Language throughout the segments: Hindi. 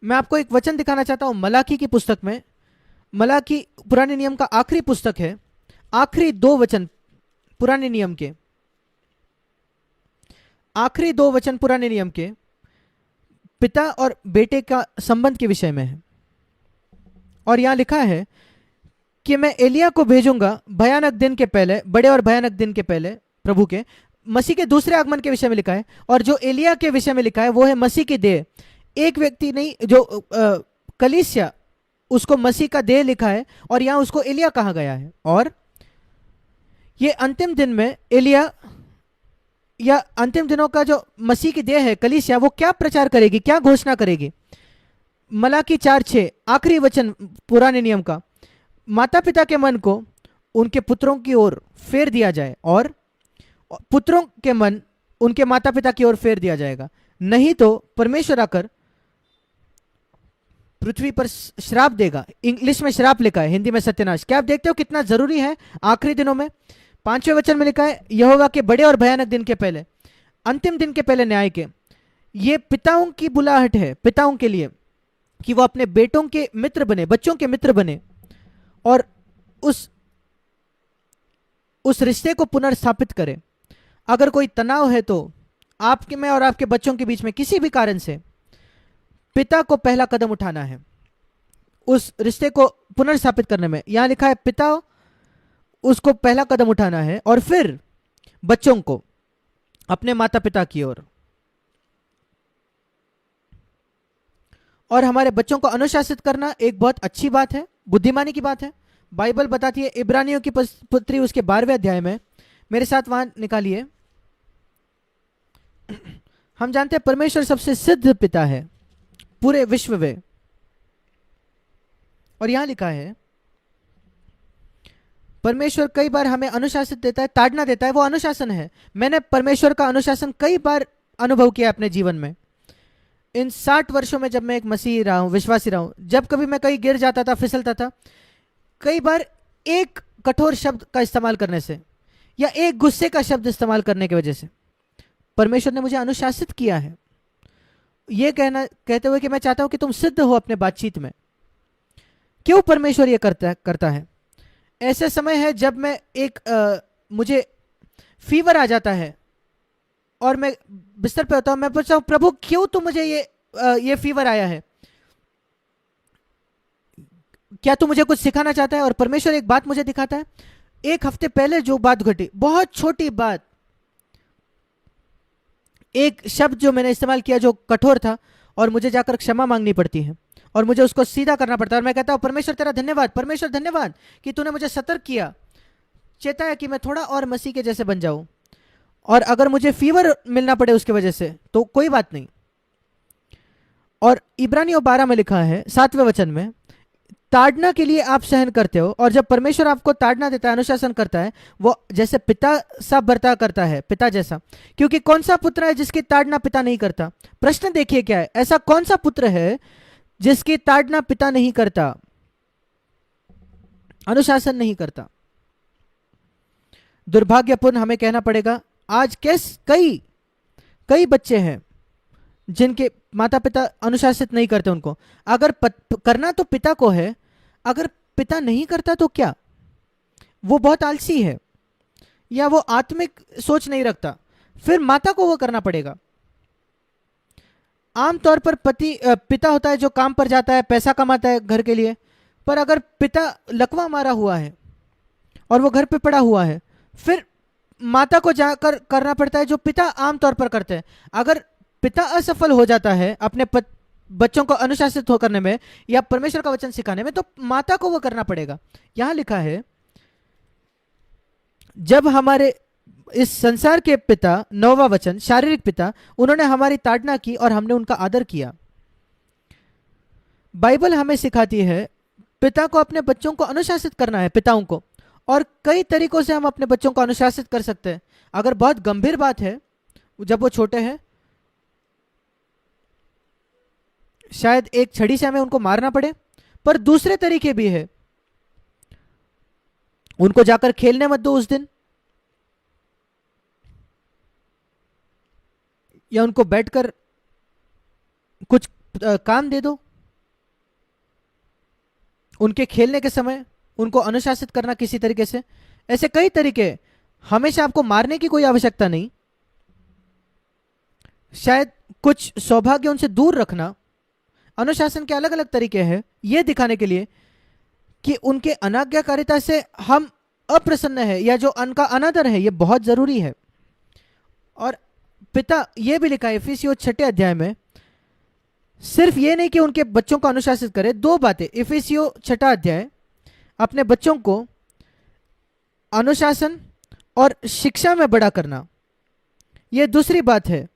मैं आपको एक वचन दिखाना चाहता हूं मलाकी की पुस्तक में। मलाकी पुराने नियम का आखिरी पुस्तक है। आखिरी दो वचन पुराने नियम के, आखिरी दो वचन पुराने नियम के पिता और बेटे का संबंध के विषय में है। और यहां लिखा है कि मैं एलिया को भेजूंगा भयानक दिन के पहले, बड़े और भयानक दिन के पहले, प्रभु के मसीह के दूसरे आगमन के विषय में लिखा है। और जो एलिया के विषय में लिखा है वो है मसीह की देह। एक व्यक्ति नहीं, जो कलीसिया, उसको मसीह का देह लिखा है और यहां उसको एलिया कहा गया है। और ये अंतिम दिन में एलिया या अंतिम दिनों का जो मसीह की देह है कलीसिया, वो क्या प्रचार करेगी, क्या घोषणा करेगी? मलाकी 4:6 आखिरी वचन पुराने नियम का, माता पिता के मन को उनके पुत्रों की ओर फेर दिया जाए और पुत्रों के मन उनके माता पिता की ओर फेर दिया जाएगा, नहीं तो परमेश्वर आकर पृथ्वी पर श्राप देगा। इंग्लिश में श्राप लिखा है, हिंदी में सत्यानाश। क्या आप देखते हो कितना जरूरी है आखिरी दिनों में? 5वें वचन में लिखा है यहोवा के बड़े और भयानक दिन के पहले, अंतिम दिन के पहले न्याय के। ये पिताओं की बुलाहट है, पिताओं के लिए, कि वो अपने बेटों के मित्र बने, बच्चों के मित्र बने और उस रिश्ते को पुनर्स्थापित करें। अगर कोई तनाव है तो आपके में और आपके बच्चों के बीच में किसी भी कारण से, पिता को पहला कदम उठाना है उस रिश्ते को पुनर्स्थापित करने में। यहां लिखा है पिता उसको पहला कदम उठाना है और फिर बच्चों को अपने माता पिता की ओर, और हमारे बच्चों को अनुशासित करना एक बहुत अच्छी बात है, बुद्धिमानी की बात है। बाइबल बताती है इब्रानियों की पुत्री उसके 12वें अध्याय में, मेरे साथ वहां निकालिए। हम जानते हैं परमेश्वर सबसे सिद्ध पिता है पूरे विश्व में, और यहां लिखा है परमेश्वर कई बार हमें अनुशासित देता है, ताड़ना देता है, वो अनुशासन है। मैंने परमेश्वर का अनुशासन कई बार अनुभव किया अपने जीवन में। इन 60 वर्षों में जब मैं एक मसीही रहा हूं, विश्वासी रहा हूं, जब कभी मैं कहीं गिर जाता था, फिसलता था, कई बार एक कठोर शब्द का इस्तेमाल करने से या एक गुस्से का शब्द इस्तेमाल करने की वजह से परमेश्वर ने मुझे अनुशासित किया है, ये कहते हुए कि मैं चाहता हूं कि तुम सिद्ध हो अपने बातचीत में। क्यों परमेश्वर ये करता है? ऐसे समय है जब मैं मुझे फीवर आ जाता है और मैं बिस्तर पे होता हूं, मैं पूछता हूं प्रभु क्यों तुम मुझे ये फीवर आया है, क्या तू मुझे कुछ सिखाना चाहता है? और परमेश्वर एक बात मुझे दिखाता है। एक हफ्ते पहले जो बात घटी, बहुत छोटी बात, एक शब्द जो मैंने इस्तेमाल किया जो कठोर था, और मुझे जाकर क्षमा मांगनी पड़ती है और मुझे उसको सीधा करना पड़ता है। और मैं कहता हूं परमेश्वर तेरा धन्यवाद, परमेश्वर धन्यवाद कि तूने मुझे सतर्क किया, चेताया कि मैं थोड़ा और मसीह के जैसे बन जाऊं, और अगर मुझे फीवर मिलना पड़े उसकी वजह से तो कोई बात नहीं। और इब्रानियों 12 में लिखा है 7वें वचन में, ताड़ना के लिए आप सहन करते हो। और जब परमेश्वर आपको ताड़ना देता है, अनुशासन करता है, वो जैसे पिता सा बर्ताव करता है, पिता जैसा। क्योंकि कौन सा पुत्र है जिसकी ताड़ना पिता नहीं करता? प्रश्न देखिए क्या है, ऐसा कौन सा पुत्र है जिसकी ताड़ना पिता नहीं करता, अनुशासन नहीं करता? दुर्भाग्यपूर्ण हमें कहना पड़ेगा, आज कई कई बच्चे हैं जिनके माता पिता अनुशासित नहीं करते उनको। अगर करना तो पिता को है, अगर पिता नहीं करता तो क्या? वो बहुत आलसी है या वो आत्मिक सोच नहीं रखता, फिर माता को वो करना पड़ेगा। आमतौर पर पिता होता है जो काम पर जाता है, पैसा कमाता है घर के लिए, पर अगर पिता लकवा मारा हुआ है और वो घर पे पड़ा हुआ है, फिर माता को जाकर करना पड़ता है जो पिता आमतौर पर करते हैं। अगर पिता असफल हो जाता है अपने बच्चों को अनुशासित हो करने में या परमेश्वर का वचन सिखाने में, तो माता को वो करना पड़ेगा। यहां लिखा है जब हमारे इस संसार के पिता, 9वां वचन, शारीरिक पिता, उन्होंने हमारी ताड़ना की और हमने उनका आदर किया। बाइबल हमें सिखाती है पिता को अपने बच्चों को अनुशासित करना है, पिताओं को। और कई तरीकों से हम अपने बच्चों को अनुशासित कर सकते हैं। अगर बहुत गंभीर बात है, जब वो छोटे हैं, शायद एक छड़ी से हमें उनको मारना पड़े, पर दूसरे तरीके भी है। उनको जाकर खेलने मत दो उस दिन, या उनको बैठकर कुछ काम दे दो, उनके खेलने के समय उनको अनुशासित करना किसी तरीके से, ऐसे कई तरीके। हमेशा आपको मारने की कोई आवश्यकता नहीं, शायद कुछ सौभाग्य उनसे दूर रखना। अनुशासन के अलग अलग तरीके हैं, यह दिखाने के लिए कि उनके अनाज्ञाकारिता से हम अप्रसन्न है या जो उनका अनादर है, यह बहुत जरूरी है। और पिता यह भी लिखा है इफिसियों 6 अध्याय में, सिर्फ ये नहीं कि उनके बच्चों को अनुशासित करे, 2 बातें। इफिसियों 6 अध्याय, अपने बच्चों को अनुशासन और शिक्षा में बड़ा करना। यह दूसरी बात है,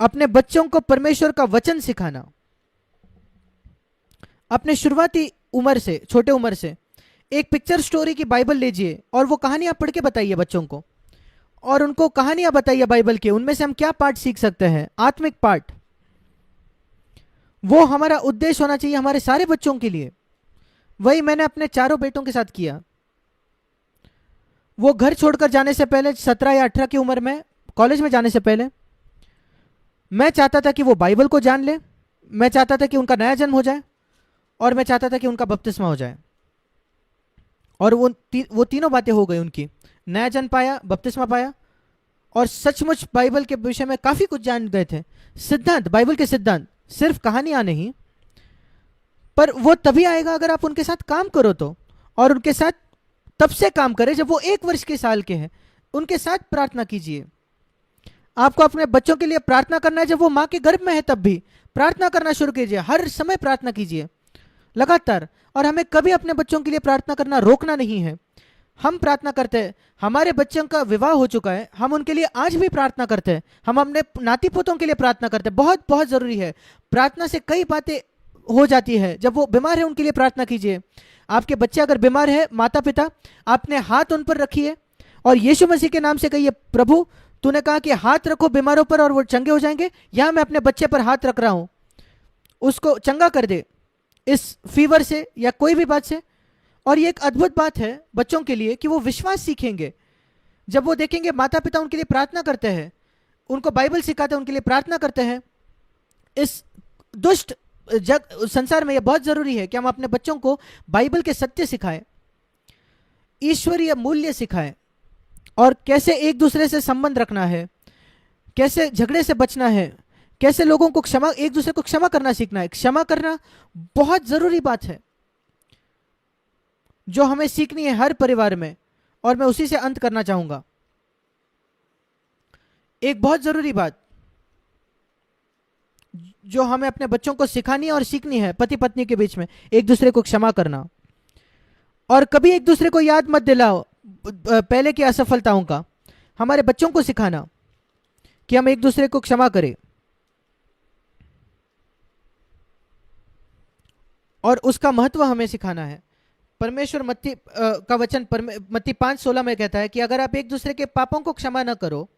अपने बच्चों को परमेश्वर का वचन सिखाना। अपने शुरुआती उम्र से, छोटे उम्र से एक पिक्चर स्टोरी की बाइबल लीजिए और वो कहानियां पढ़ के बताइए बच्चों को, और उनको कहानियां बताइए बाइबल के, उनमें से हम क्या पाठ सीख सकते हैं, आत्मिक पाठ। वो हमारा उद्देश्य होना चाहिए हमारे सारे बच्चों के लिए। वही मैंने अपने 4 बेटों के साथ किया। वो घर छोड़कर जाने से पहले, 17 या 18 की उम्र में, कॉलेज में जाने से पहले, मैं चाहता था कि वो बाइबल को जान ले, मैं चाहता था कि उनका नया जन्म हो जाए, और मैं चाहता था कि उनका बपतिस्मा हो जाए। और वो तीनों बातें हो गई उनकी। नया जन्म पाया, बपतिस्मा पाया, और सचमुच बाइबल के विषय में काफी कुछ जान गए थे। सिद्धांत, बाइबल के सिद्धांत, सिर्फ कहानियां नहीं। पर वो तभी आएगा अगर आप उनके साथ काम करो तो, और उनके साथ तब से काम करें जब वो 1 वर्ष के साल के हैं। उनके साथ प्रार्थना कीजिए। आपको अपने बच्चों के लिए प्रार्थना करना है जब वो माँ के गर्भ में है, तब भी प्रार्थना करना शुरू कीजिए। हर समय प्रार्थना कीजिए लगातार। और हमें कभी अपने बच्चों के लिए प्रार्थना करना रोकना नहीं है। हम प्रार्थना करते हैं, हमारे बच्चों का विवाह हो चुका है, हम उनके लिए आज भी प्रार्थना करते हैं। हम अपने नाती पोतों के लिए प्रार्थना करते हैं। बहुत बहुत जरूरी है। प्रार्थना से कई बातें हो जाती है। जब वो बीमार है उनके लिए प्रार्थना कीजिए। आपके बच्चे अगर बीमार है, माता पिता आपने हाथ उन पर रखिए और यीशु मसीह के नाम से कहिए, प्रभु तूने कहा कि हाथ रखो बीमारों पर और वो चंगे हो जाएंगे। यहां मैं अपने बच्चे पर हाथ रख रहा हूं, उसको चंगा कर दे इस फीवर से या कोई भी बात से। और ये एक अद्भुत बात है बच्चों के लिए कि वो विश्वास सीखेंगे जब वो देखेंगे माता पिता उनके लिए प्रार्थना करते हैं, उनको बाइबल सिखाते हैं, उनके लिए प्रार्थना करते हैं। इस दुष्ट संसार में यह बहुत जरूरी है कि हम अपने बच्चों को बाइबल के सत्य सिखाएं, ईश्वरीय मूल्य सिखाएं, और कैसे एक दूसरे से संबंध रखना है, कैसे झगड़े से बचना है, कैसे लोगों को क्षमा, एक दूसरे को क्षमा करना सीखना है। क्षमा करना बहुत जरूरी बात है जो हमें सीखनी है हर परिवार में। और मैं उसी से अंत करना चाहूंगा। एक बहुत जरूरी बात जो हमें अपने बच्चों को सिखानी है और सीखनी है, पति पत्नी के बीच में एक दूसरे को क्षमा करना। और कभी एक दूसरे को याद मत दिलाओ पहले की असफलताओं का। हमारे बच्चों को सिखाना कि हम एक दूसरे को क्षमा करें, और उसका महत्व हमें सिखाना है। परमेश्वर मत्ती का वचन मत्ती 5:16 में कहता है कि अगर आप एक दूसरे के पापों को क्षमा न करो,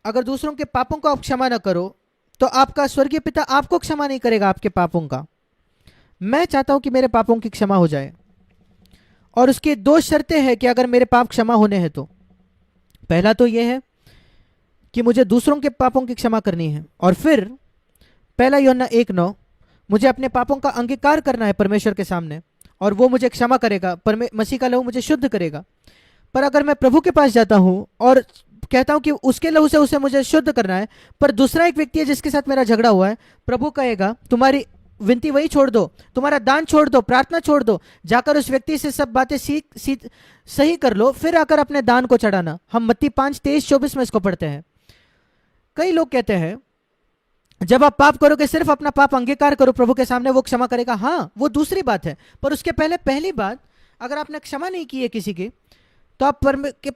अगर दूसरों के पापों को आप क्षमा न करो, तो आपका स्वर्गीय पिता आपको क्षमा नहीं करेगा आपके पापों का। मैं चाहता हूं कि मेरे पापों की क्षमा हो जाए, और उसकी 2 शर्तें हैं कि अगर मेरे पाप क्षमा होने हैं तो। पहला तो यह है कि मुझे दूसरों के पापों की क्षमा करनी है, और फिर 1 यूहन्ना 1:9, मुझे अपने पापों का अंगीकार करना है परमेश्वर के सामने, और वो मुझे क्षमा करेगा। मसीह का लहू मुझे शुद्ध करेगा। पर अगर मैं प्रभु के पास जाता हूं और कहता हूं कि उसके लहू से उसे मुझे शुद्ध करना है, पर दूसरा एक व्यक्ति है जिसके साथ मेरा झगड़ा हुआ है, प्रभु कहेगा तुम्हारी विनती वही छोड़ दो, तुम्हारा दान छोड़ दो, प्रार्थना छोड़ दो, जाकर उस व्यक्ति से सब बातें सही कर लो, फिर आकर अपने दान को चढ़ाना। हम मत्ती 5:23-24 में इसको पढ़ते हैं। कई लोग कहते हैं जब आप पाप करोगे सिर्फ अपना पाप अंगीकार करो प्रभु के सामने, वो क्षमा करेगा। हाँ, वो दूसरी बात है, पर उसके पहले पहली बात, अगर आपने क्षमा नहीं की है किसी की, तो आप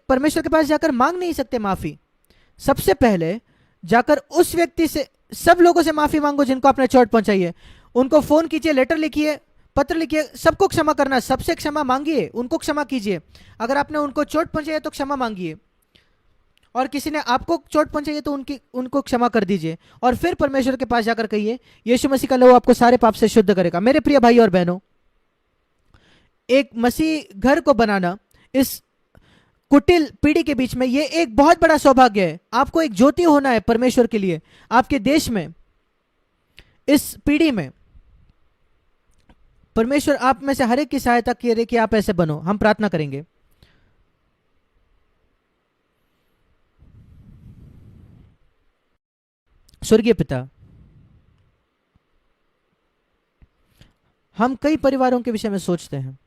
परमेश्वर के पास जाकर मांग नहीं सकते माफी। सबसे पहले जाकर उस व्यक्ति से, सब लोगों से माफी मांगो जिनको आपने चोट पहुंचाई है। उनको फोन कीजिए, लेटर लिखिए, पत्र लिखिए, सबको क्षमा करना, सबसे क्षमा मांगिए, उनको क्षमा कीजिए। अगर आपने उनको चोट पहुंचाई है तो क्षमा मांगिए, और किसी ने आपको चोट पहुंचाई है तो उनको क्षमा कर दीजिए। और फिर परमेश्वर के पास जाकर कहिए यीशु मसीह का लहू आपको सारे पाप से शुद्ध करेगा। मेरे प्रिय भाई और बहनों, एक मसीह घर को बनाना इस कुटिल पीढ़ी के बीच में, ये एक बहुत बड़ा सौभाग्य है। आपको एक ज्योति होना है परमेश्वर के लिए, आपके देश में, इस पीढ़ी में। परमेश्वर आप में से हर एक की सहायता करे कि आप ऐसे बनो। हम प्रार्थना करेंगे। स्वर्गीय पिता, हम कई परिवारों के विषय में सोचते हैं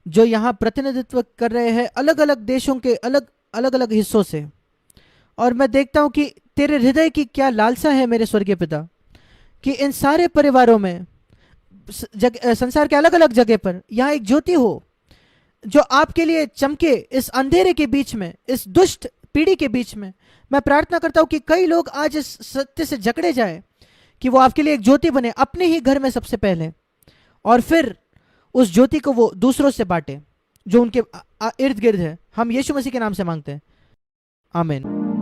जो यहाँ प्रतिनिधित्व कर रहे हैं अलग अलग देशों के अलग अलग अलग हिस्सों से, और मैं देखता हूं कि तेरे हृदय की क्या लालसा है मेरे स्वर्गीय पिता कि इन सारे परिवारों में संसार के अलग अलग जगह पर यहाँ एक ज्योति हो जो आपके लिए चमके इस अंधेरे के बीच में, इस दुष्ट पीढ़ी के बीच में। मैं प्रार्थना करता हूं कि कई लोग आज इस सत्य से जकड़े जाए कि वो आपके लिए एक ज्योति बने अपने ही घर में सबसे पहले, और फिर उस ज्योति को वो दूसरों से बांटे जो उनके इर्द गिर्द है। हम यीशु मसीह के नाम से मांगते हैं, आमीन।